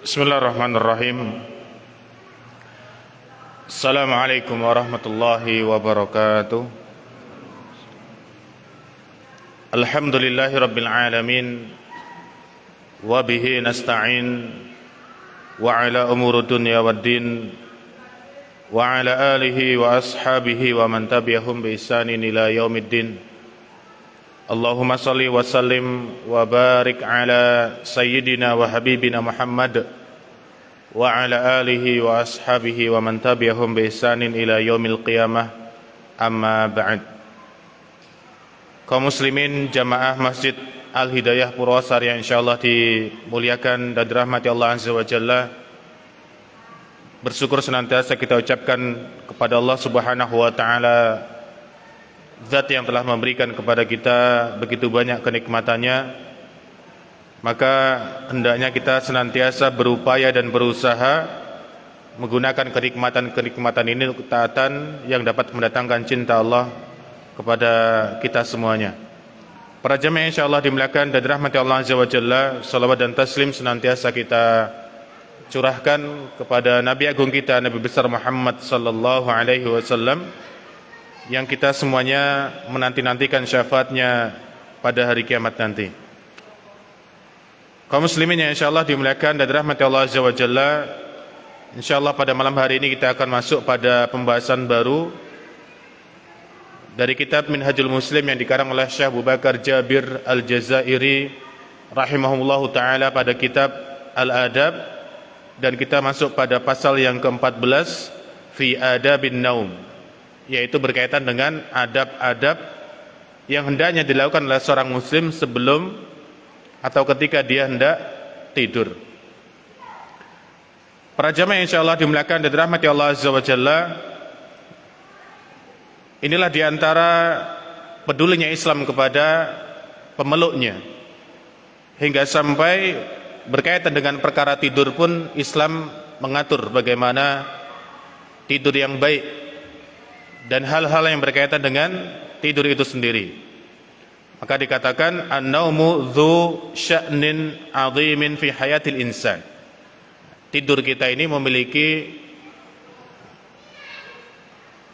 Bismillahirrahmanirrahim. Assalamualaikum warahmatullahi wabarakatuh. Alhamdulillahi rabbil alamin. Wa bihi nasta'in. Wa ala umuri dunya waddin. Wa ala alihi wa ashabihi wa man tabi'ahum bi ihsanin ila yaumiddin. Allahumma salli wa sallim wa barik ala sayyidina wa habibina Muhammad wa ala alihi wa ashabihi wa man tabi'ahum bi ihsanin ila yaumil qiyamah. Amma ba'd. Kaum muslimin jamaah Masjid Al-Hidayah Purwosari yang insyaallah dimuliakan dan dirahmati Allah Azza wa Jalla, bersyukur senantiasa kita ucapkan kepada Allah Subhanahu wa taala, Zat yang telah memberikan kepada kita begitu banyak kenikmatannya. Maka hendaknya kita senantiasa berupaya dan berusaha menggunakan kenikmatan-kenikmatan ini untuk ketaatan yang dapat mendatangkan cinta Allah kepada kita semuanya. Para jemaah insyaallah dimuliakan dan dirahmati Allah Azza wa Jalla, salawat dan taslim senantiasa kita curahkan kepada Nabi agung kita, Nabi besar Muhammad sallallahu alaihi wasallam, yang kita semuanya menanti-nantikan syafaatnya pada hari kiamat nanti. Kaum muslimin yang insyaallah dimuliakan dan dirahmati Allah Azza wa Jalla, insyaallah pada malam hari ini kita akan masuk pada pembahasan baru dari kitab Minhajul Muslim yang dikarang oleh Syekh Abu Bakar Jabir Al-Jazairi rahimahullahu taala pada kitab Al-Adab, dan kita masuk pada pasal yang ke-14 fi adabin naum, yaitu berkaitan dengan adab-adab yang hendaknya dilakukan oleh seorang muslim sebelum atau ketika dia hendak tidur. Para jamaah insyaallah dimuliakan dan dirahmati Allah Azza wa Jalla, inilah diantara pedulinya Islam kepada pemeluknya, hingga sampai berkaitan dengan perkara tidur pun Islam mengatur bagaimana tidur yang baik dan hal-hal yang berkaitan dengan tidur itu sendiri. Maka dikatakan an-naumu dzu sya'nin 'azimin fi hayatil insan. Tidur kita ini memiliki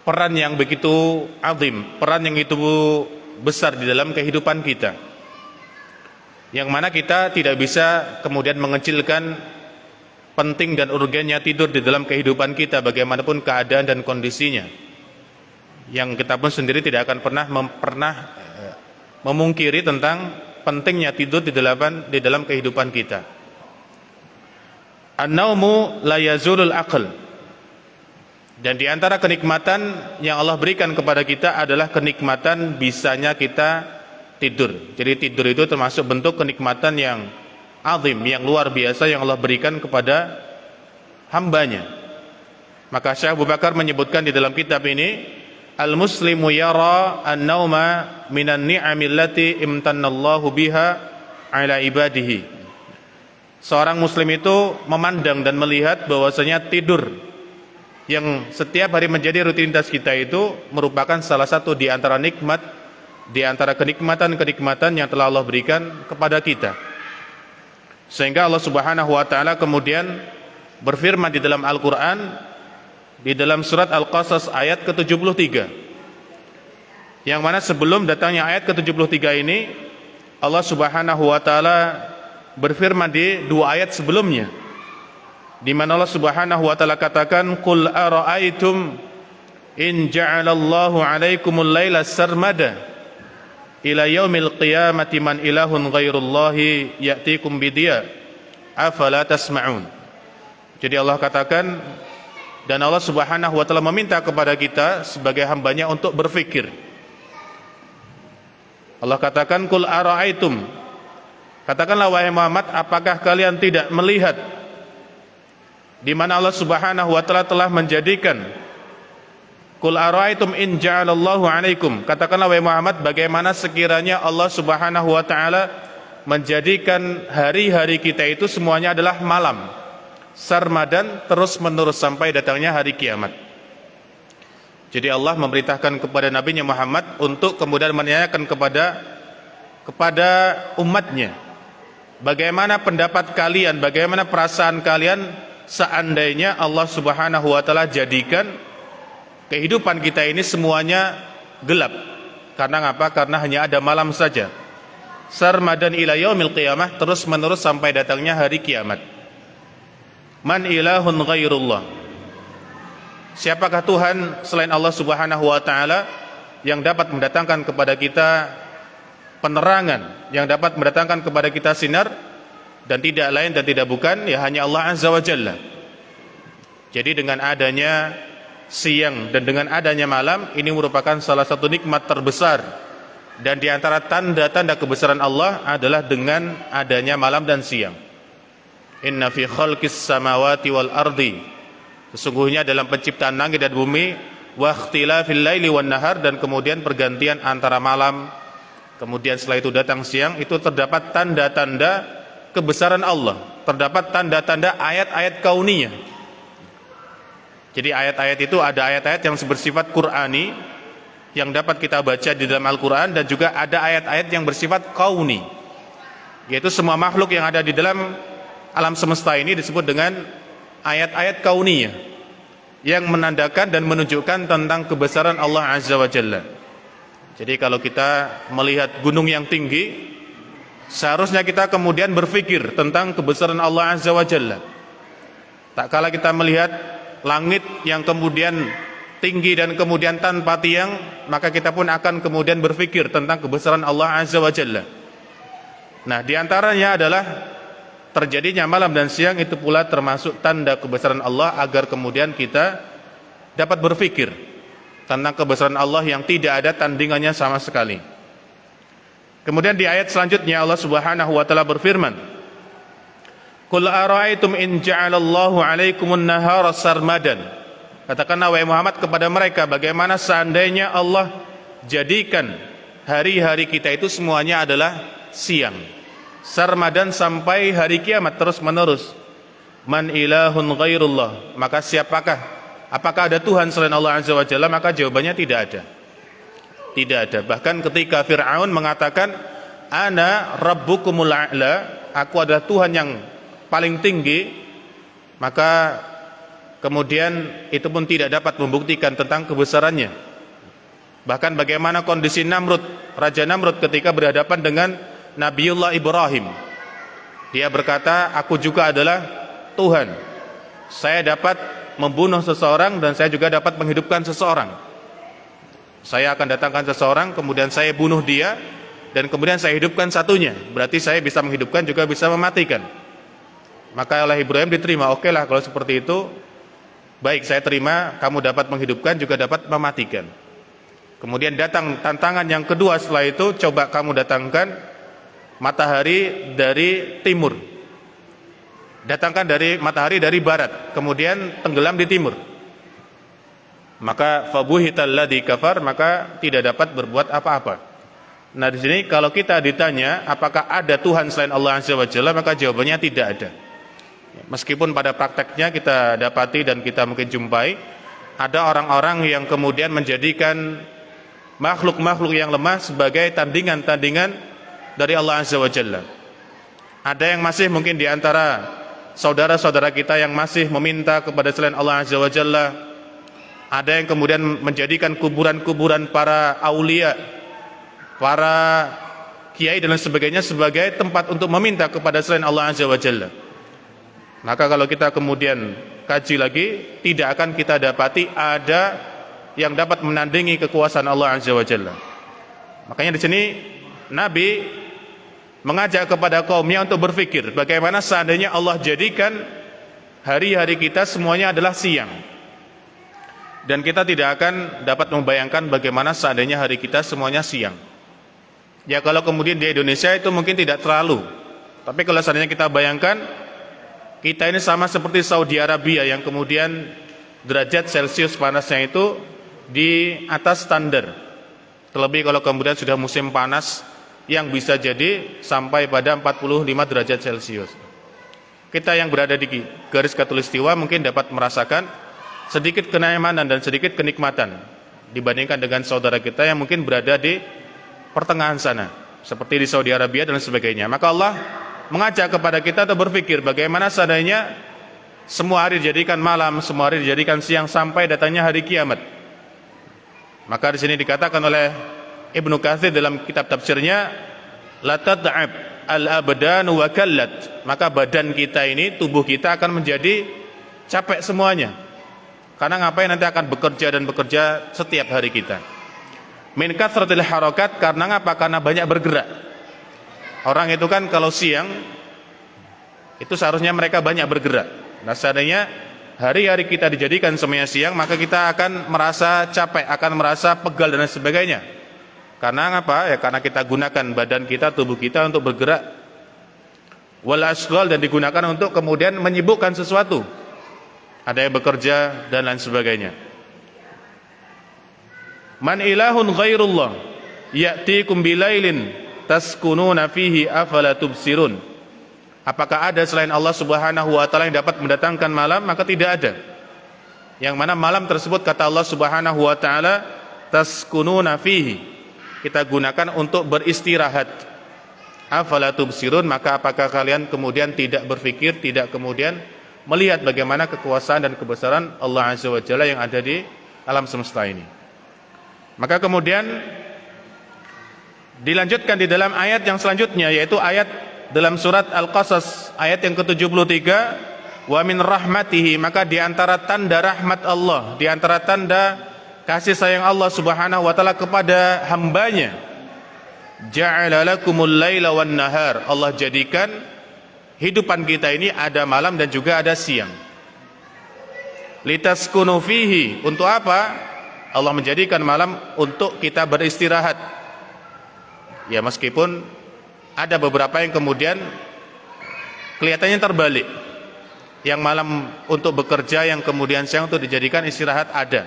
peran yang begitu azim, peran yang itu besar di dalam kehidupan kita, yang mana kita tidak bisa kemudian mengecilkan penting dan urgennya tidur di dalam kehidupan kita bagaimanapun keadaan dan kondisinya, yang kita pun sendiri tidak akan pernah memungkiri tentang pentingnya tidur di dalam kehidupan kita. An-naumu la yazulul aql. Dan di antara kenikmatan yang Allah berikan kepada kita adalah kenikmatan bisanya kita tidur. Jadi tidur itu termasuk bentuk kenikmatan yang azim, yang luar biasa yang Allah berikan kepada hambanya. Maka Syekh Abu Bakar menyebutkan di dalam kitab ini, al-muslimu yara an-nauma minan ni'amil lati imtannallahu biha ala ibadihi. Seorang muslim itu memandang dan melihat bahwasanya tidur yang setiap hari menjadi rutinitas kita itu merupakan salah satu di antara nikmat, di antara kenikmatan-kenikmatan yang telah Allah berikan kepada kita. Sehingga Allah Subhanahu wa taala kemudian berfirman di dalam Al-Qur'an, di dalam surat Al-Qasas ayat ke-73, yang mana sebelum datangnya ayat ke-73 ini Allah Subhanahu wa taala berfirman di dua ayat sebelumnya, di mana Allah Subhanahu wa taala katakan, qul ara'aitum in ja'alallahu 'alaikumul laila sarmada ila yaumil qiyamati man ilahun ghairullahi ya'tikum bidiya afala tasma'un. Jadi Allah katakan, dan Allah Subhanahu wa taala meminta kepada kita sebagai hambanya untuk berfikir. Allah katakan, qul ara'aitum, katakanlah wahai Muhammad, apakah kalian tidak melihat di mana Allah Subhanahu wa taala telah menjadikan, qul ara'aitum in ja'alallahu 'alaikum, katakanlah wahai Muhammad, bagaimana sekiranya Allah Subhanahu wa taala menjadikan hari-hari kita itu semuanya adalah malam, sarmadan, terus menerus sampai datangnya hari kiamat. Jadi Allah memerintahkan kepada Nabi Muhammad untuk kemudian menanyakan kepada umatnya bagaimana pendapat kalian, bagaimana perasaan kalian seandainya Allah Subhanahu wa taala jadikan kehidupan kita ini semuanya gelap. Karena apa? Karena hanya ada malam saja. Sarmadan ila yaumil qiyamah, terus menerus sampai datangnya hari kiamat. Man ilahun ghairullah. Siapakah Tuhan selain Allah Subhanahu wa taala yang dapat mendatangkan kepada kita penerangan, yang dapat mendatangkan kepada kita sinar, dan tidak lain dan tidak bukan ya hanya Allah Azza wa Jalla. Jadi dengan adanya siang dan dengan adanya malam, ini merupakan salah satu nikmat terbesar, dan di antara tanda-tanda kebesaran Allah adalah dengan adanya malam dan siang. Inna fi khalqis samawati wal ardi, sesungguhnya dalam penciptaan langit dan bumi, wa ikhtilafil laili wan nahar, dan kemudian pergantian antara malam, kemudian setelah itu datang siang, itu terdapat tanda-tanda kebesaran Allah, terdapat tanda-tanda ayat-ayat kauniyah. Jadi ayat-ayat itu ada ayat-ayat yang bersifat Qur'ani yang dapat kita baca di dalam Al-Quran, dan juga ada ayat-ayat yang bersifat kauni, yaitu semua makhluk yang ada di dalam alam semesta ini disebut dengan ayat-ayat kauniyah yang menandakan dan menunjukkan tentang kebesaran Allah Azza wa Jalla. Jadi kalau kita melihat gunung yang tinggi, seharusnya kita kemudian berpikir tentang kebesaran Allah Azza wa Jalla. Tak kala kita melihat langit yang kemudian tinggi dan kemudian tanpa tiang, maka kita pun akan kemudian berpikir tentang kebesaran Allah Azza wa Jalla. Nah, diantaranya adalah terjadinya malam dan siang, itu pula termasuk tanda kebesaran Allah, agar kemudian kita dapat berpikir tentang kebesaran Allah yang tidak ada tandingannya sama sekali. Kemudian di ayat selanjutnya Allah Subhanahu wa taala berfirman, "Qul ara'aytum in ja'alallahu 'alaikumun nahara sarmadan." Katakanlah wahai Muhammad kepada mereka, bagaimana seandainya Allah jadikan hari-hari kita itu semuanya adalah siang, sarmadan, sampai hari kiamat terus menerus. Man ilahun ghairullah, maka siapakah, apakah ada Tuhan selain Allah Azza wa Jalla? Maka jawabannya tidak ada. Tidak ada. Bahkan ketika Fir'aun mengatakan, Ana rabbukumul a'la, aku adalah Tuhan yang paling tinggi, maka kemudian itu pun tidak dapat membuktikan tentang kebesarannya. Bahkan bagaimana kondisi Namrud, Raja Namrud ketika berhadapan dengan Nabiullah Ibrahim. Dia berkata, aku juga adalah Tuhan. Saya dapat membunuh seseorang dan saya juga dapat menghidupkan seseorang. Saya akan datangkan seseorang, kemudian saya bunuh dia, dan kemudian saya hidupkan satunya. Berarti saya bisa menghidupkan juga bisa mematikan. Maka oleh Ibrahim diterima. Oke lah kalau seperti itu, baik, saya terima, kamu dapat menghidupkan juga dapat mematikan. Kemudian datang tantangan yang kedua setelah itu, coba kamu datangkan matahari dari timur, datangkan dari matahari dari barat, kemudian tenggelam di timur. Maka fabuhital ladzi kafar, maka tidak dapat berbuat apa-apa. Nah di sini kalau kita ditanya apakah ada Tuhan selain Allah Azza wa Jalla, maka jawabannya tidak ada. Meskipun pada prakteknya kita dapati dan kita mungkin jumpai ada orang-orang yang kemudian menjadikan makhluk-makhluk yang lemah sebagai tandingan-tandingan dari Allah Azza wa Jalla. Ada yang masih mungkin di antara saudara-saudara kita yang masih meminta kepada selain Allah Azza wa Jalla. Ada yang kemudian menjadikan kuburan-kuburan para aulia, para kiai dan sebagainya sebagai tempat untuk meminta kepada selain Allah Azza wa Jalla. Maka kalau kita kemudian kaji lagi, tidak akan kita dapati ada yang dapat menandingi kekuasaan Allah Azza wa Jalla. Makanya di sini Nabi mengajak kepada kaumnya untuk berpikir bagaimana seandainya Allah jadikan hari-hari kita semuanya adalah siang. Dan kita tidak akan dapat membayangkan bagaimana seandainya hari kita semuanya siang. Ya kalau kemudian di Indonesia itu mungkin tidak terlalu. Tapi kalau seandainya kita bayangkan, kita ini sama seperti Saudi Arabia yang kemudian derajat Celcius panasnya itu di atas standar. Terlebih kalau kemudian sudah musim panas yang bisa jadi sampai pada 45 derajat Celcius. Kita yang berada di garis khatulistiwa mungkin dapat merasakan sedikit kenyamanan dan sedikit kenikmatan dibandingkan dengan saudara kita yang mungkin berada di pertengahan sana, seperti di Saudi Arabia dan sebagainya. Maka Allah mengajak kepada kita atau berpikir bagaimana seandainya semua hari dijadikan malam, semua hari dijadikan siang sampai datangnya hari kiamat. Maka di sini dikatakan oleh Ibnu Katsir dalam kitab tafsirnya, la tad'ab al-abdan wa kallat. Maka badan kita ini, tubuh kita akan menjadi capek semuanya. Karena ngapain, nanti akan bekerja dan bekerja setiap hari kita. Min kathratil harakat, karena ngapa? Karena banyak bergerak. Orang itu kan kalau siang itu seharusnya mereka banyak bergerak. Nah, seandainya hari-hari kita dijadikan semuanya siang, maka kita akan merasa capek, akan merasa pegal dan sebagainya. Karena apa? Ya karena kita gunakan badan kita, tubuh kita untuk bergerak. Wal asghal, dan digunakan untuk kemudian menyibukkan sesuatu. Ada yang bekerja dan lain sebagainya. Man ilahun ghairullah ya'tikum bilailin taskununa fihi afala tubsirun. Apakah ada selain Allah Subhanahu wa taala yang dapat mendatangkan malam? Maka tidak ada. Yang mana malam tersebut kata Allah Subhanahu wa taala taskununa fihi, kita gunakan untuk beristirahat. Afala tubsirun, maka apakah kalian kemudian tidak berpikir, tidak kemudian melihat bagaimana kekuasaan dan kebesaran Allah Azza wa Jalla yang ada di alam semesta ini. Maka kemudian dilanjutkan di dalam ayat yang selanjutnya, yaitu ayat dalam surat Al-Qasas ayat yang ke-73, wa min rahmatihi, maka di antara tanda rahmat Allah, di antara tanda kasih sayang Allah Subhanahu wa taala kepada hambanya, ja'ala lakumul laila wan nahar, Allah jadikan hidupan kita ini ada malam dan juga ada siang. Litaskunu fihi, untuk apa? Allah menjadikan malam untuk kita beristirahat. Ya, meskipun ada beberapa yang kemudian kelihatannya terbalik. Yang malam untuk bekerja, yang kemudian siang untuk dijadikan istirahat, ada.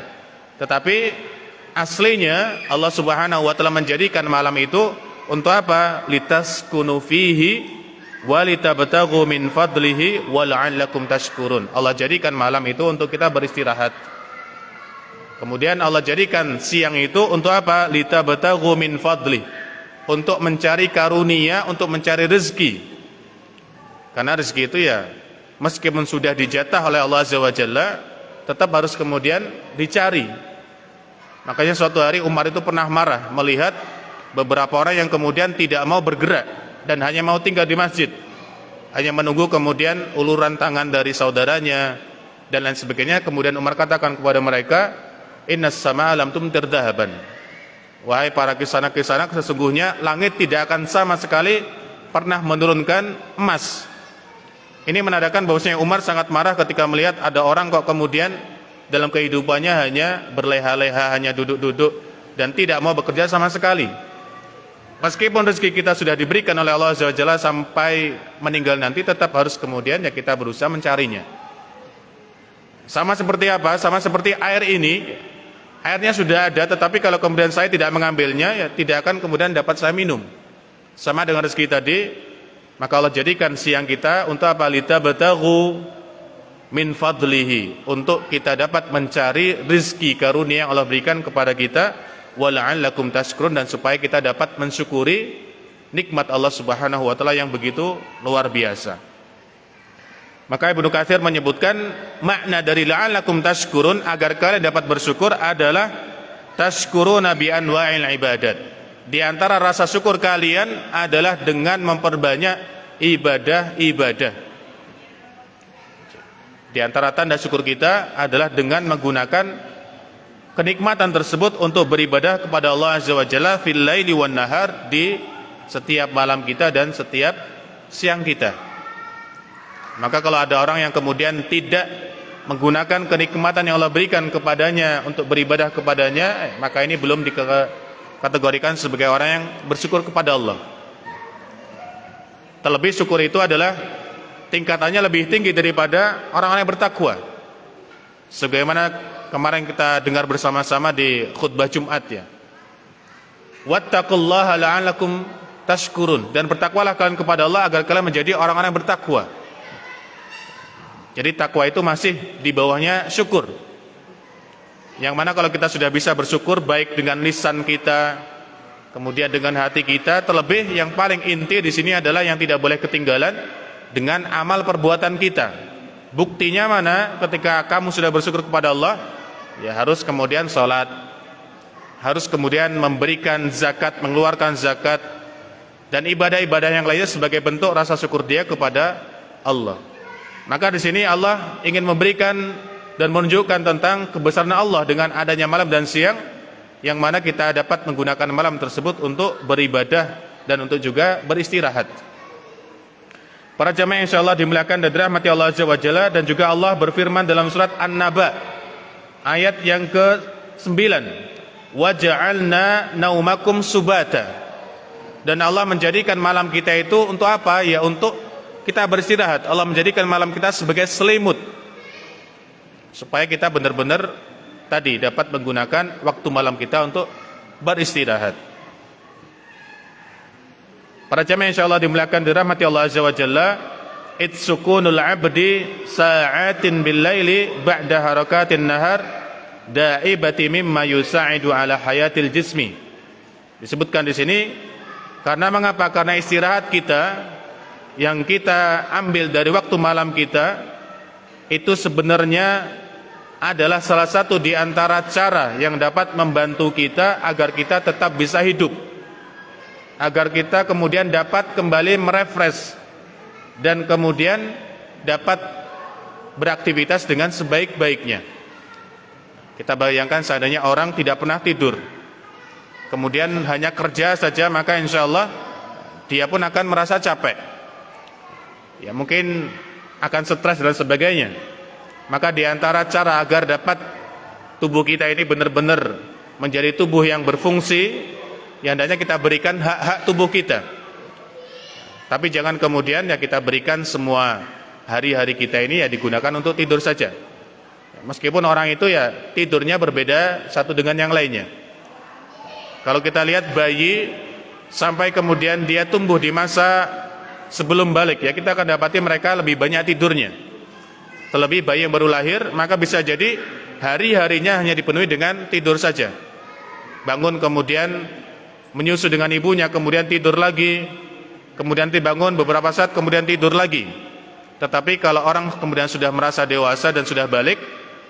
Tetapi aslinya Allah Subhanahu wa taala menjadikan malam itu untuk apa? Litaskunu fihi wa litabtaghu min fadlihi wa la'allakum tashkurun. Allah jadikan malam itu untuk kita beristirahat. Kemudian Allah jadikan siang itu untuk apa? Litabtaghu min fadlihi, untuk mencari karunia, untuk mencari rezeki. Karena rezeki itu ya meskipun sudah dijatah oleh Allah Azza wa Jalla, tetap harus kemudian dicari. Makanya suatu hari Umar itu pernah marah melihat beberapa orang yang kemudian tidak mau bergerak dan hanya mau tinggal di masjid, hanya menunggu kemudian uluran tangan dari saudaranya dan lain sebagainya. Kemudian Umar katakan kepada mereka, innas samaa lam tumtir dhahaban, wahai para kisanak-kisanak, sesungguhnya langit tidak akan sama sekali pernah menurunkan emas. Ini menandakan bahwasanya Umar sangat marah ketika melihat ada orang kok kemudian dalam kehidupannya hanya berleha-leha, hanya duduk-duduk dan tidak mau bekerja sama sekali. Meskipun rezeki kita sudah diberikan oleh Allah Azza wa Jalla sampai meninggal nanti, tetap harus kemudian ya kita berusaha mencarinya. Sama seperti apa? Sama seperti air ini. Airnya sudah ada, tetapi kalau kemudian saya tidak mengambilnya, ya tidak akan kemudian dapat saya minum. Sama dengan rezeki tadi, maka Allah jadikan siang kita untuk apa? Litabtaghu min fadlihi, untuk kita dapat mencari rezeki karunia yang Allah berikan kepada kita, wa la'allakum tashkurun, dan supaya kita dapat mensyukuri nikmat Allah Subhanahu wa taala yang begitu luar biasa. Maka Ibnu Katsir menyebutkan makna dari la'allakum tashkurun, agar kalian dapat bersyukur, adalah tashkuruna bi anwa'il ibadat. Di antara rasa syukur kalian adalah dengan memperbanyak ibadah-ibadah. Di antara tanda syukur kita adalah dengan menggunakan kenikmatan tersebut untuk beribadah kepada Allah Azza wa Jalla fil laili wan nahar, di setiap malam kita dan setiap siang kita. Maka kalau ada orang yang kemudian tidak menggunakan kenikmatan yang Allah berikan kepadanya untuk beribadah kepadanya, maka ini belum dikategorikan sebagai orang yang bersyukur kepada Allah. Terlebih syukur itu adalah tingkatannya lebih tinggi daripada orang-orang yang bertakwa. Sebagaimana kemarin kita dengar bersama-sama di khutbah Jumat ya. Wattaqullaha la'allakum tashkurun, dan bertakwalah kalian kepada Allah agar kalian menjadi orang-orang yang bertakwa. Jadi takwa itu masih di bawahnya syukur. Yang mana kalau kita sudah bisa bersyukur baik dengan lisan kita, kemudian dengan hati kita, terlebih yang paling inti di sini adalah yang tidak boleh ketinggalan dengan amal perbuatan kita. Buktinya mana? Ketika kamu sudah bersyukur kepada Allah, ya harus kemudian sholat, harus kemudian memberikan zakat, mengeluarkan zakat, dan ibadah-ibadah yang lainnya sebagai bentuk rasa syukur dia kepada Allah. Maka di sini Allah ingin memberikan dan menunjukkan tentang kebesaran Allah dengan adanya malam dan siang, yang mana kita dapat menggunakan malam tersebut untuk beribadah dan untuk juga beristirahat. Para jamaah insyaallah dimuliakan dan dirahmati Allah Azza wa Jalla, dan juga Allah berfirman dalam surat An-Naba ayat yang ke-9, wa ja'alna naumakum subata. Dan Allah menjadikan malam kita itu untuk apa? Ya untuk kita beristirahat. Allah menjadikan malam kita sebagai selimut, supaya kita benar-benar tadi dapat menggunakan waktu malam kita untuk beristirahat. Para jamaah insyaallah dimuliakan dirahmati Allah Azza wa Jalla, itsukunul abdi sa'atin bil laili ba'da harakatin nahar da'ibati mimma yusa'idu ala hayatil jismi. Disebutkan di sini karena mengapa? Karena istirahat kita yang kita ambil dari waktu malam kita itu sebenarnya adalah salah satu di antara cara yang dapat membantu kita agar kita tetap bisa hidup, agar kita kemudian dapat kembali merefresh dan kemudian dapat beraktivitas dengan sebaik-baiknya. Kita bayangkan seandainya orang tidak pernah tidur, kemudian hanya kerja saja, maka insya Allah dia pun akan merasa capek, ya mungkin akan stres dan sebagainya. Maka di antara cara agar dapat tubuh kita ini benar-benar menjadi tubuh yang berfungsi, yang hendaknya kita berikan hak-hak tubuh kita. Tapi jangan kemudian ya kita berikan semua hari-hari kita ini ya digunakan untuk tidur saja. Meskipun orang itu ya tidurnya berbeda satu dengan yang lainnya. Kalau kita lihat bayi sampai kemudian dia tumbuh di masa sebelum balik, ya kita akan dapati mereka lebih banyak tidurnya. Terlebih bayi yang baru lahir, maka bisa jadi hari-harinya hanya dipenuhi dengan tidur saja. Bangun kemudian menyusu dengan ibunya, kemudian tidur lagi, kemudian dibangun beberapa saat, kemudian tidur lagi. Tetapi kalau orang kemudian sudah merasa dewasa dan sudah balik,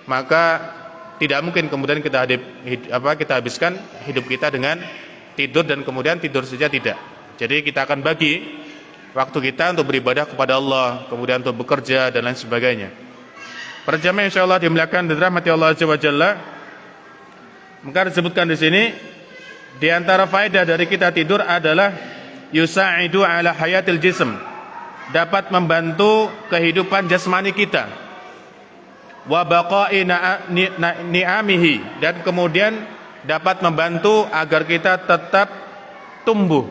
maka tidak mungkin kemudian kita habiskan hidup kita dengan tidur dan kemudian tidur saja, tidak. Jadi kita akan bagi waktu kita untuk beribadah kepada Allah, kemudian untuk bekerja dan lain sebagainya. Para jamaah insyaallah dimuliakan dan dirahmati Allah Azza wa Jalla. Maka disebutkan di sini di antara faedah dari kita tidur adalah yusa'idu ala hayatil jism, dapat membantu kehidupan jasmani kita, wa baqa'i ni'amihi, dan kemudian dapat membantu agar kita tetap tumbuh,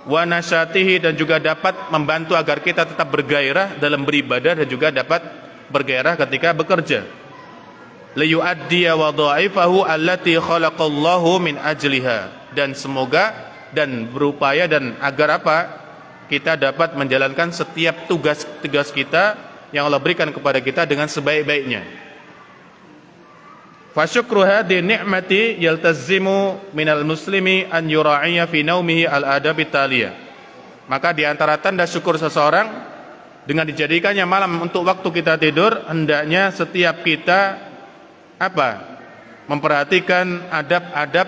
wa nasyatihi, dan juga dapat membantu agar kita tetap bergairah dalam beribadah dan juga dapat bergairah ketika bekerja. Liyu'addiya wadha'ifahu allati khalaqallahu min ajliha, dan semoga dan berupaya dan agar apa? Kita dapat menjalankan setiap tugas-tugas kita yang Allah berikan kepada kita dengan sebaik-baiknya. Fa syukru hadhihi ni'mati yaltazimu minal muslimi an yura'iya fi naumihi al-adab taliyah. Maka di antara tanda syukur seseorang dengan dijadikannya malam untuk waktu kita tidur, hendaknya setiap kita memperhatikan adab-adab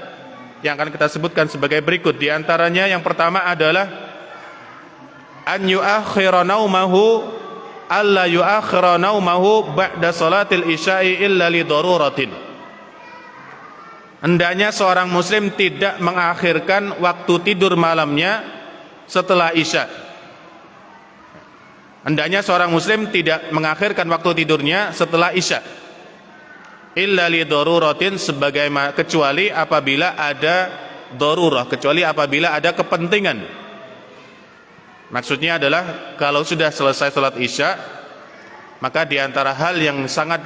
yang akan kita sebutkan sebagai berikut. Di antaranya yang pertama adalah an yu'akhkhira naumahu alla yu'akhkhira naumahu ba'da salatil isya'i illa li daruratin. Hendaknya seorang muslim tidak mengakhirkan waktu tidur malamnya setelah isya. Hendaknya seorang muslim tidak mengakhirkan waktu tidurnya setelah isya, illa li daruratin, kecuali apabila ada darurah, kecuali apabila ada kepentingan. Maksudnya adalah kalau sudah selesai salat isya, maka di antara hal yang sangat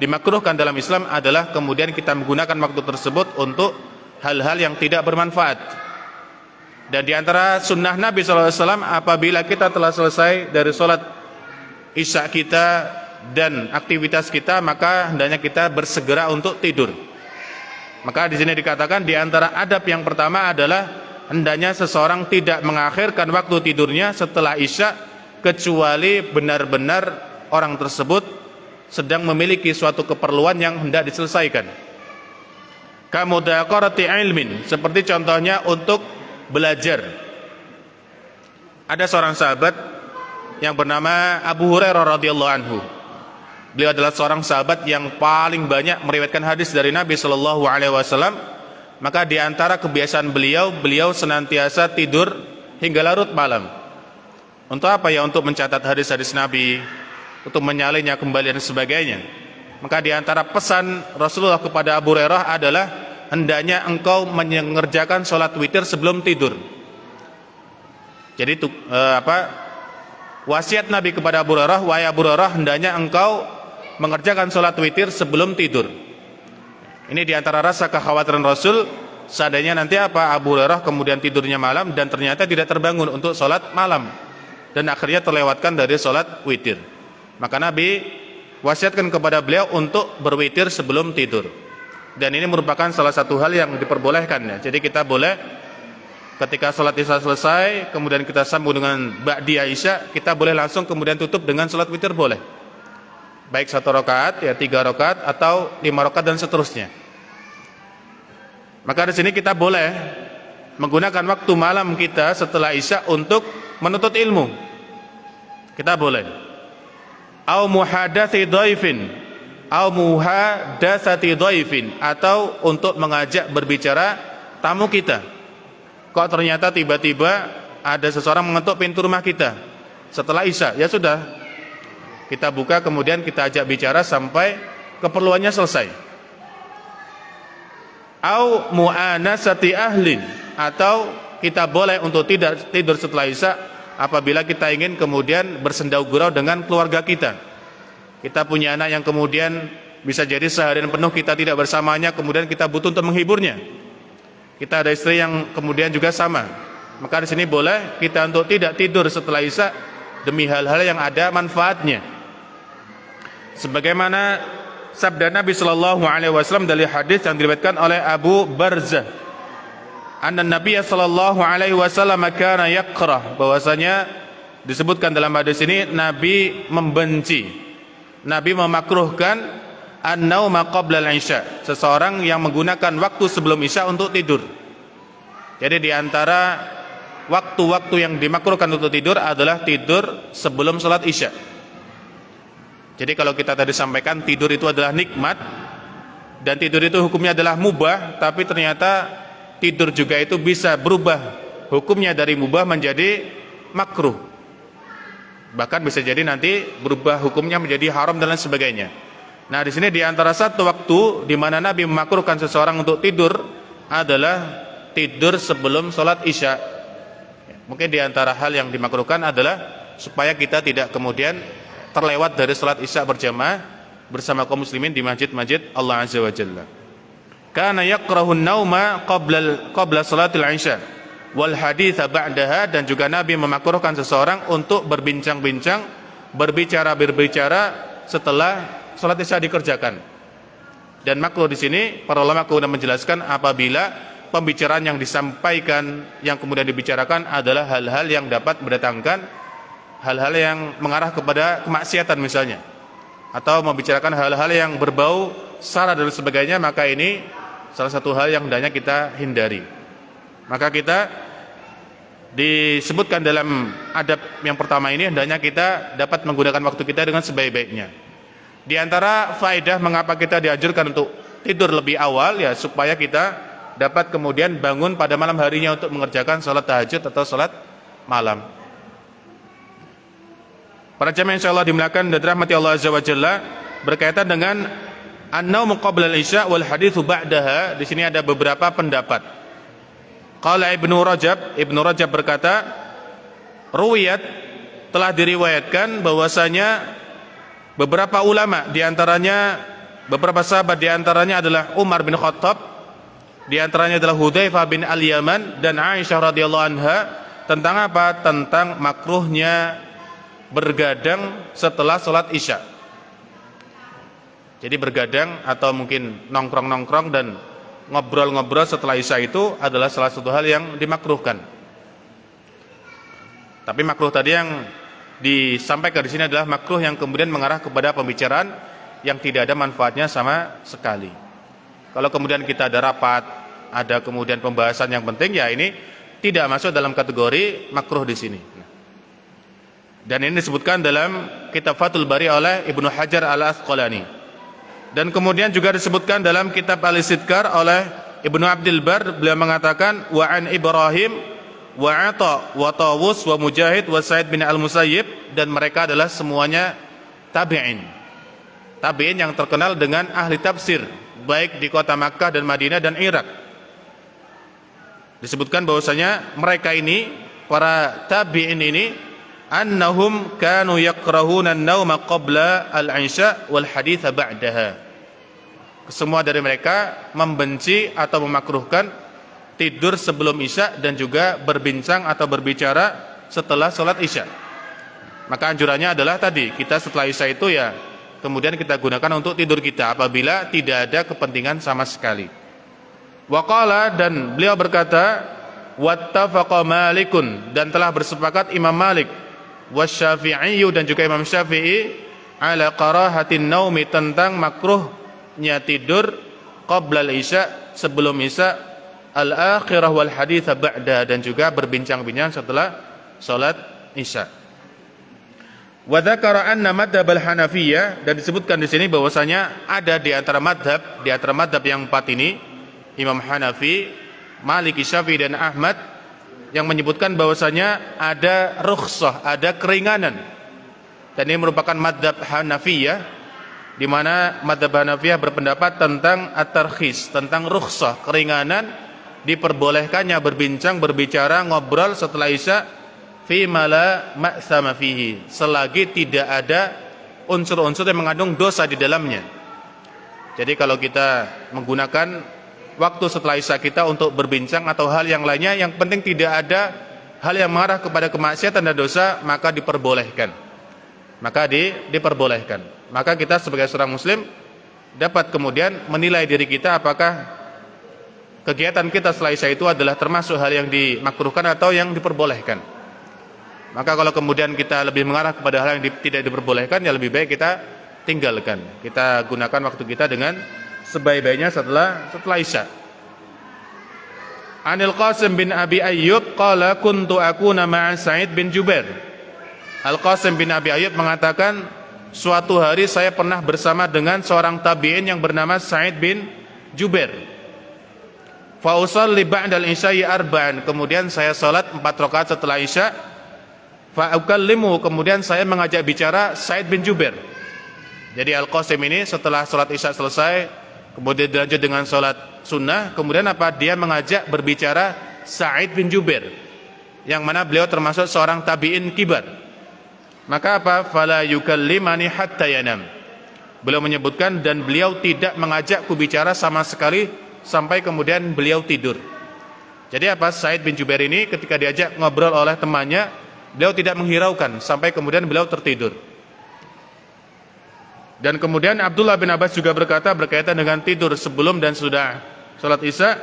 dimakruhkan dalam Islam adalah kemudian kita menggunakan waktu tersebut untuk hal-hal yang tidak bermanfaat. Dan di antara sunnah Nabi SAW, apabila kita telah selesai dari sholat isya kita dan aktivitas kita, maka hendaknya kita bersegera untuk tidur. Maka di sini dikatakan di antara adab yang pertama adalah hendaknya seseorang tidak mengakhirkan waktu tidurnya setelah Isya kecuali benar-benar orang tersebut sedang memiliki suatu keperluan yang hendak diselesaikan. Kamudaqarati ilmin, seperti contohnya untuk belajar. Ada seorang sahabat yang bernama Abu Hurairah radhiyallahu anhu. Beliau adalah seorang sahabat yang paling banyak meriwayatkan hadis dari Nabi sallallahu alaihi wasallam. Maka di antara kebiasaan beliau senantiasa tidur hingga larut malam. Untuk apa ya? Untuk mencatat hadis-hadis Nabi, untuk menyalinnya kembali dan sebagainya. Maka di antara pesan Rasulullah kepada Abu Hurairah adalah hendaknya engkau mengerjakan sholat witir sebelum tidur. Jadi wasiat Nabi kepada Abu Hurairah, wahai Abu Hurairah, hendaknya engkau mengerjakan sholat witir sebelum tidur. Ini diantara rasa kekhawatiran Rasul, seandainya nanti Abu Hurairah kemudian tidurnya malam dan ternyata tidak terbangun untuk sholat malam dan akhirnya terlewatkan dari sholat witir. Maka Nabi wasiatkan kepada beliau untuk berwitir sebelum tidur. Dan ini merupakan salah satu hal yang diperbolehkan ya. Jadi kita boleh ketika sholat Isya selesai kemudian kita sambung dengan ba'diyah Isya, kita boleh langsung kemudian tutup dengan sholat witir, boleh. Baik 1 rakaat, ya 3 rakaat atau 5 rakaat dan seterusnya. Maka di sini kita boleh menggunakan waktu malam kita setelah Isya untuk menuntut ilmu. Kita boleh. Au muhadatsati dhaifin, au muhadatsati dhaifin, atau untuk mengajak berbicara tamu kita. Kok ternyata tiba-tiba ada seseorang mengetuk pintu rumah kita setelah Isya, ya sudah, kita buka kemudian kita ajak bicara sampai keperluannya selesai. Au mu'anasati ahlin, atau kita boleh untuk tidak tidur setelah Isya apabila kita ingin kemudian bersendau gurau dengan keluarga kita. Kita punya anak yang kemudian bisa jadi seharian penuh kita tidak bersamanya, kemudian kita butuh untuk menghiburnya. Kita ada istri yang kemudian juga sama. Maka di sini boleh kita untuk tidak tidur setelah Isya demi hal-hal yang ada manfaatnya. Sebagaimana sabda Nabi sallallahu alaihi wasallam dari hadis yang diriwayatkan oleh Abu Barzah, anna Nabi sallallahu alaihi wasallam kana yakrah, bahwasanya disebutkan dalam hadis ini Nabi membenci, Nabi memakruhkan an-nauma qabla al-isya, seseorang yang menggunakan waktu sebelum Isya untuk tidur. Jadi di antara waktu-waktu yang dimakruhkan untuk tidur adalah tidur sebelum salat Isya. Jadi kalau kita tadi sampaikan tidur itu adalah nikmat dan tidur itu hukumnya adalah mubah, tapi ternyata tidur juga itu bisa berubah hukumnya dari mubah menjadi makruh. Bahkan bisa jadi nanti berubah hukumnya menjadi haram dan lain sebagainya. Nah, di sini di antara satu waktu di mana Nabi memakruhkan seseorang untuk tidur adalah tidur sebelum sholat Isya. Mungkin di antara hal yang dimakruhkan adalah supaya kita tidak kemudian terlewat dari salat Isya berjamaah bersama kaum muslimin di masjid-masjid Allah Azza wa Jalla. Kana yakrahu an-nauma qabla salatil Isya wal haditsa ba'daha, dan juga Nabi memakruhkan seseorang untuk berbincang-bincang, berbicara setelah salat Isya dikerjakan. Dan makruh di sini para ulama kemudian menjelaskan apabila pembicaraan yang disampaikan yang kemudian dibicarakan adalah hal-hal yang dapat mendatangkan hal-hal yang mengarah kepada kemaksiatan misalnya, atau membicarakan hal-hal yang berbau sara dan sebagainya, maka ini salah satu hal yang hendaknya kita hindari. Maka kita disebutkan dalam adab yang pertama ini hendaknya kita dapat menggunakan waktu kita dengan sebaik-baiknya. Di antara faedah mengapa kita dianjurkan untuk tidur lebih awal, ya supaya kita dapat kemudian bangun pada malam harinya untuk mengerjakan salat tahajud atau salat malam. Para jamaah insyaallah dimuliakan dan dirahmati Allah Azza wa Jalla, berkaitan dengan an-naum qabla al-isya wal haditsu ba'daha, di sini ada beberapa pendapat. Qala Ibnu Rajab berkata, ruwiyat, telah diriwayatkan bahwasanya beberapa ulama di antaranya beberapa sahabat di antaranya adalah Umar bin Khattab, di antaranya adalah Hudzaifah bin Al-Yaman dan Aisyah radhiyallahu anha, tentang apa? Tentang makruhnya bergadang setelah sholat Isya. Jadi bergadang atau mungkin nongkrong-nongkrong dan ngobrol-ngobrol setelah isya itu adalah salah satu hal yang dimakruhkan. Tapi makruh tadi yang disampaikan di sini adalah makruh yang kemudian mengarah kepada pembicaraan yang tidak ada manfaatnya sama sekali. Kalau kemudian kita ada rapat, ada kemudian pembahasan yang penting, ya ini tidak masuk dalam kategori makruh di sini. Dan ini disebutkan dalam kitab Fathul Bari oleh Ibnu Hajar Al-Asqalani. Dan kemudian juga disebutkan dalam kitab Al-Istidkar oleh Ibnu Abdul Bar, beliau mengatakan wa an Ibrahim wa Ata wa Tawus wa Mujahid wa Sa'id bin Al-Musayyib, dan mereka adalah semuanya tabi'in. Tabi'in yang terkenal dengan ahli tafsir baik di kota Makkah dan Madinah dan Irak. Disebutkan bahwasanya mereka ini, para tabi'in ini, annahum kanu yakrahuna an-nauma qabla al-'isya wal haditsa ba'daha. Semua dari mereka membenci atau memakruhkan tidur sebelum isya dan juga berbincang atau berbicara setelah salat isya. Maka anjurannya adalah tadi, kita setelah isya itu ya kemudian kita gunakan untuk tidur kita apabila tidak ada kepentingan sama sekali. Wa qala, dan beliau berkata, wattafaqa Malikun, dan telah bersepakat Imam Malik, wasyafi'i, dan juga Imam Syafi'i, ala karahatin naumi, tentang makruhnya tidur qabla al-isya, sebelum isya, al-akhirah wal haditha ba'da, dan juga berbincang-bincang setelah salat isya. Wa dzakara anna madhhab al-Hanafiyah, dan disebutkan di sini bahwasanya ada di antara madhab yang empat ini, Imam Hanafi, Maliki, Syafi'i, dan Ahmad, yang menyebutkan bahwasanya ada rukhsah, ada keringanan. Dan ini merupakan madhab Hanafiyah, di mana madhab Hanafiyah berpendapat tentang at-tarkhis, tentang rukhsah, keringanan, diperbolehkannya berbincang, berbicara, ngobrol setelah isya, fi ma la ma'sama fihi, selagi tidak ada unsur-unsur yang mengandung dosa di dalamnya. Jadi kalau kita menggunakan waktu setelah isya kita untuk berbincang atau hal yang lainnya, yang penting tidak ada hal yang mengarah kepada kemaksiatan dan dosa, maka diperbolehkan. Diperbolehkan. Maka kita sebagai seorang muslim dapat kemudian menilai diri kita apakah kegiatan kita setelah isya itu adalah termasuk hal yang dimakruhkan atau yang diperbolehkan. Maka kalau kemudian kita lebih mengarah kepada hal yang tidak diperbolehkan, ya lebih baik kita tinggalkan. Kita gunakan waktu kita dengan sebaik-baiknya setelah isya. Anil Qasim bin Abi Ayyub qala kuntu akuna ma'a Sa'id bin Jubair. Al-Qasim bin Abi Ayyub mengatakan, suatu hari saya pernah bersama dengan seorang tabi'in yang bernama Sa'id bin Jubair. Fa usalli ba'dal isya'i arba'an, kemudian saya salat 4 rakaat setelah isya. Fa ukallimu, kemudian saya mengajak bicara Sa'id bin Jubair. Jadi Al-Qasim ini setelah salat isya selesai, kemudian dilanjut dengan salat sunnah, kemudian apa? Dia mengajak berbicara Sa'id bin Jubair, yang mana beliau termasuk seorang tabi'in kibar. Maka apa? Fala yukallimani hatta yanam. Beliau menyebutkan, dan beliau tidak mengajakku bicara sama sekali sampai kemudian beliau tidur. Jadi apa? Sa'id bin Jubair ini ketika diajak ngobrol oleh temannya, beliau tidak menghiraukan sampai kemudian beliau tertidur. Dan kemudian Abdullah bin Abbas juga berkata berkaitan dengan tidur sebelum dan sudah salat isya,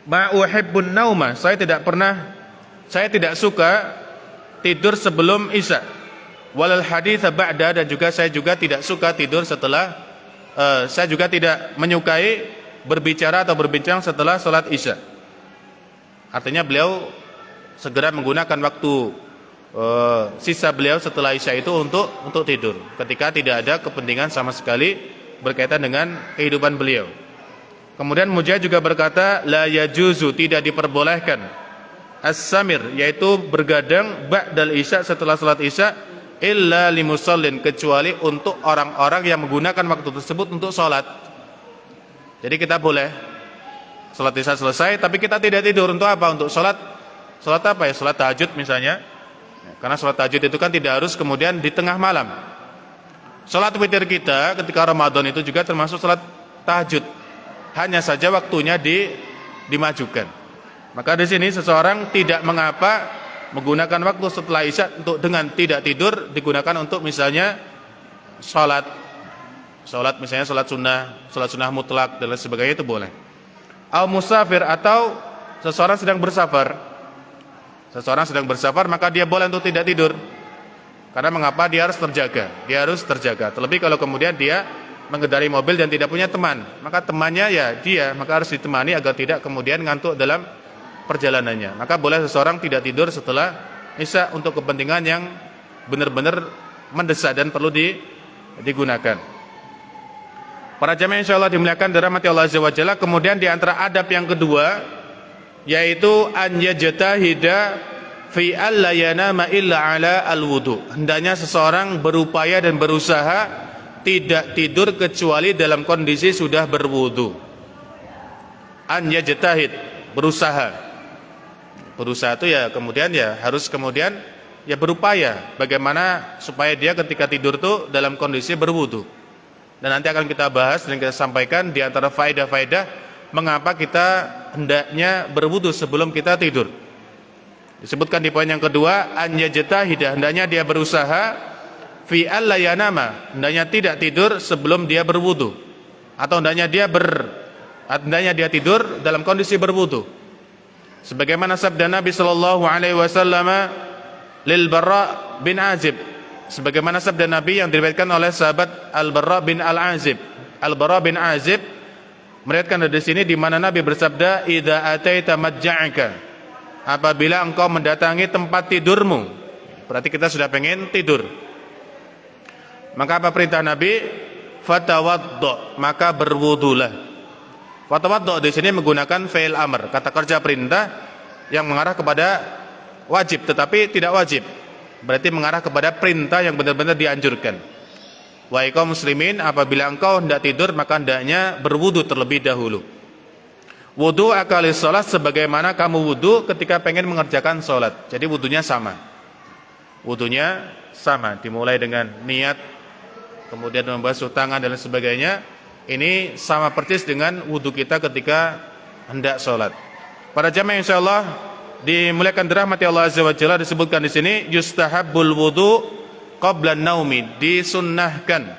ma uhibbun nauma, saya tidak suka tidur sebelum isya, walal haditsa ba'da, dan juga saya juga tidak suka tidur setelah saya juga tidak menyukai berbicara atau berbincang setelah salat isya. Artinya beliau segera menggunakan waktu sisa beliau setelah isya itu untuk tidur, ketika tidak ada kepentingan sama sekali berkaitan dengan kehidupan beliau. Kemudian Mujahid juga berkata, la yajuzu, tidak diperbolehkan, as-samir, yaitu bergadang ba'dal isya, setelah salat isya, illa limusallin, kecuali untuk orang-orang yang menggunakan waktu tersebut untuk salat. Jadi kita boleh salat isya selesai tapi kita tidak tidur, untuk apa? Untuk salat apa ya? Salat tahajud misalnya. Karena salat tahajud itu kan tidak harus kemudian di tengah malam. Salat witir kita ketika Ramadan itu juga termasuk salat tahajud, hanya saja waktunya dimajukan. Maka di sini seseorang tidak mengapa menggunakan waktu setelah isya untuk dengan tidak tidur, digunakan untuk misalnya salat misalnya salat sunnah mutlak dan lain sebagainya, itu boleh. au musafir, atau seseorang sedang bersafar. Seseorang sedang bersafar, maka dia boleh untuk tidak tidur. Karena mengapa? Dia harus terjaga. Dia harus terjaga. Terlebih kalau kemudian dia mengendarai mobil dan tidak punya teman, maka temannya ya dia, maka harus ditemani agar tidak kemudian ngantuk dalam perjalanannya. Maka boleh seseorang tidak tidur setelah isya untuk kepentingan yang benar-benar mendesak dan perlu digunakan. Para jamaah insyaallah dimuliakan dirahmati Allah Azza wa Jalla. Kemudian di antara adab yang kedua yaitu an yajtahida fi alla yanama illa ala al-wudu. Hendaknya seseorang berupaya dan berusaha tidak tidur kecuali dalam kondisi sudah berwudu. An yajtahid, berusaha. Berusaha itu ya kemudian ya harus kemudian ya berupaya bagaimana supaya dia ketika tidur tuh dalam kondisi berwudu. Dan nanti akan kita bahas dan kita sampaikan di antara faedah-faedah mengapa kita hendaknya berwudu sebelum kita tidur. Disebutkan di poin yang kedua, an yajtahida, hendaknya dia berusaha fi alla yanama, hendaknya tidak tidur sebelum dia berwudu, atau hendaknya dia tidur dalam kondisi berwudu. Sebagaimana sabda Nabi sallallahu alaihi wasallam lil Barra bin Azib, sebagaimana sabda Nabi yang diriwayatkan oleh sahabat Al-Barra bin Al-Azib. Al-Barra bin Azib meriwayatkan dari sini di mana Nabi bersabda, "Idza ataita madja'aka," apabila engkau mendatangi tempat tidurmu. Berarti kita sudah pengen tidur. Maka apa perintah Nabi? Fatawaddo, maka berwudulah. Fatawaddo di sini menggunakan fi'il amr, kata kerja perintah yang mengarah kepada wajib tetapi tidak wajib. Berarti mengarah kepada perintah yang benar-benar dianjurkan. Wahai kaum muslimin, apabila engkau hendak tidur maka hendaknya berwudu terlebih dahulu. Wudu akali sholat, sebagaimana kamu wudu ketika pengen mengerjakan sholat. Jadi wudunya sama. Wudunya sama, dimulai dengan niat, kemudian membasuh tangan dan sebagainya. Ini sama persis dengan wudu kita ketika hendak sholat. Para jamaah insyaallah dimuliakan dirahmati Allah Azza wa Jalla, disebutkan di sini yustahabbul wudu qabla naumi, disunnahkan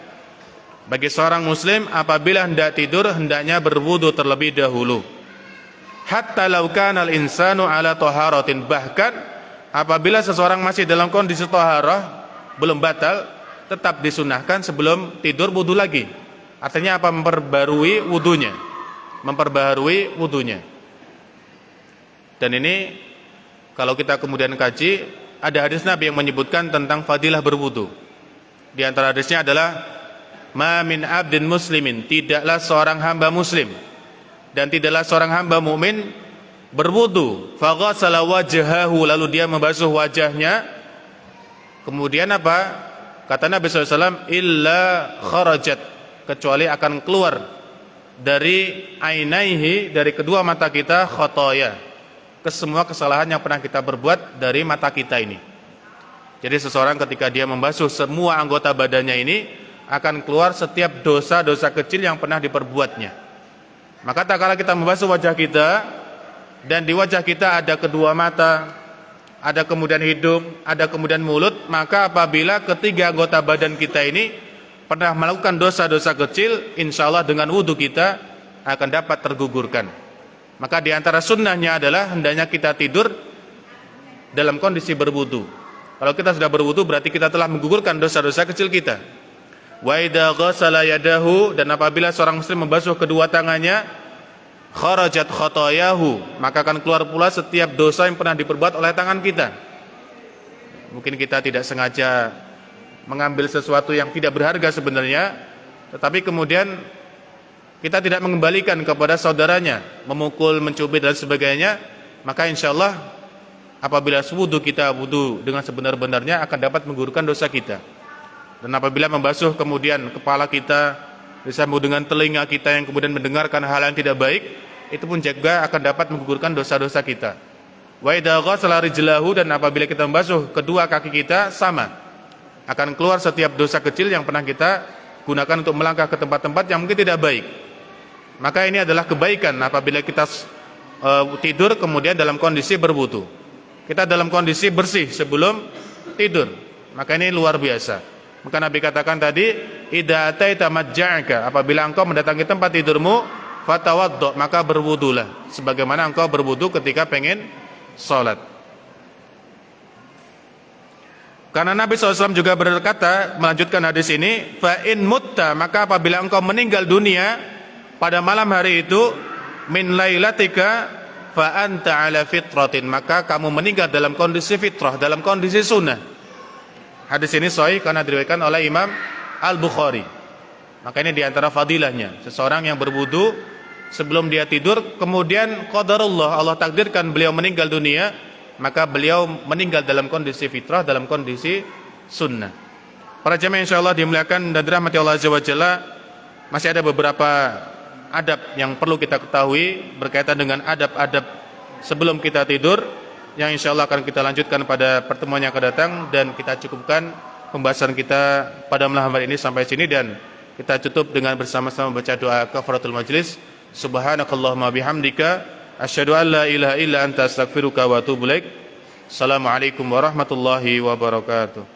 bagi seorang muslim apabila hendak tidur hendaknya berwudu terlebih dahulu. Hatta law kana al-insanu ala taharatin, bahkan apabila seseorang masih dalam kondisi taharah belum batal, tetap disunahkan sebelum tidur wudu lagi. Artinya apa? Memperbarui wudunya. Memperbaharui wudunya. Dan ini kalau kita kemudian kaji, ada hadis Nabi yang menyebutkan tentang fadilah berwudu. Di antara hadisnya adalah ma min abdin muslimin, tidaklah seorang hamba muslim dan tidaklah seorang hamba mukmin berwudu faghassala wajhahu, lalu dia membasuh wajahnya, kemudian apa? Kata Nabi SAW, illa kharajat, kecuali akan keluar dari ainaihi, dari kedua mata kita, khotoya, ke semua kesalahan yang pernah kita berbuat dari mata kita ini. Jadi seseorang ketika dia membasuh semua anggota badannya ini, akan keluar setiap dosa-dosa kecil yang pernah diperbuatnya. Maka tak kala kita membasuh wajah kita, dan di wajah kita ada kedua mata, ada kemudian hidung, ada kemudian mulut, maka apabila ketiga anggota badan kita ini pernah melakukan dosa-dosa kecil, insya Allah dengan wudhu kita akan dapat tergugurkan. Maka di antara sunnahnya adalah hendaknya kita tidur dalam kondisi berwudu. Kalau kita sudah berwudu berarti kita telah menggugurkan dosa-dosa kecil kita. Wa idza ghassala yadahu, dan apabila seorang muslim membasuh kedua tangannya, kharajat khotoyahu, maka akan keluar pula setiap dosa yang pernah diperbuat oleh tangan kita. Mungkin kita tidak sengaja mengambil sesuatu yang tidak berharga sebenarnya, tetapi kemudian kita tidak mengembalikan kepada saudaranya, memukul, mencubit dan sebagainya, maka insyaallah apabila wudu kita wudu dengan sebenar-benarnya akan dapat menggugurkan dosa kita. Dan apabila membasuh kemudian kepala kita disambung dengan telinga kita yang kemudian mendengarkan hal yang tidak baik, itu pun juga akan dapat menggugurkan dosa-dosa kita. Wa idza ghassala rijlahu, dan apabila kita membasuh kedua kaki kita, sama, akan keluar setiap dosa kecil yang pernah kita gunakan untuk melangkah ke tempat-tempat yang mungkin tidak baik. Maka ini adalah kebaikan apabila kita tidur kemudian dalam kondisi berwudu. Kita dalam kondisi bersih sebelum tidur. Maka ini luar biasa. Maka Nabi katakan tadi, idza ataita madja'aka, apabila engkau mendatangi tempat tidurmu, fatawaddo, maka berwudulah sebagaimana engkau berwudu ketika pengen salat. Karena Nabi SAW juga berkata, melanjutkan hadis ini, fa in mutta, maka apabila engkau meninggal dunia pada malam hari itu, min lailatika fa anta ala fitratin, maka kamu meninggal dalam kondisi fitrah, dalam kondisi sunnah. Hadis ini sahih karena diriwayatkan oleh Imam Al-Bukhari. Maka ini diantara fadilahnya, seseorang yang berwudu sebelum dia tidur, kemudian qadarullah, Allah takdirkan beliau meninggal dunia, maka beliau meninggal dalam kondisi fitrah, dalam kondisi sunnah. Para jemaah insyaallah dimuliakan dan dirahmati Allah Azza wa Jalla, masih ada beberapa adab yang perlu kita ketahui berkaitan dengan adab-adab sebelum kita tidur, yang insyaallah akan kita lanjutkan pada pertemuan yang akan datang, dan kita cukupkan pembahasan kita pada malam hari ini sampai sini, dan kita tutup dengan bersama-sama baca doa kafaratul majlis. Subhanakallahumma bihamdika asyhadu an la ilaha illa anta astaghfiruka wa atubu ilaik. Assalamualaikum warahmatullahi wabarakatuh.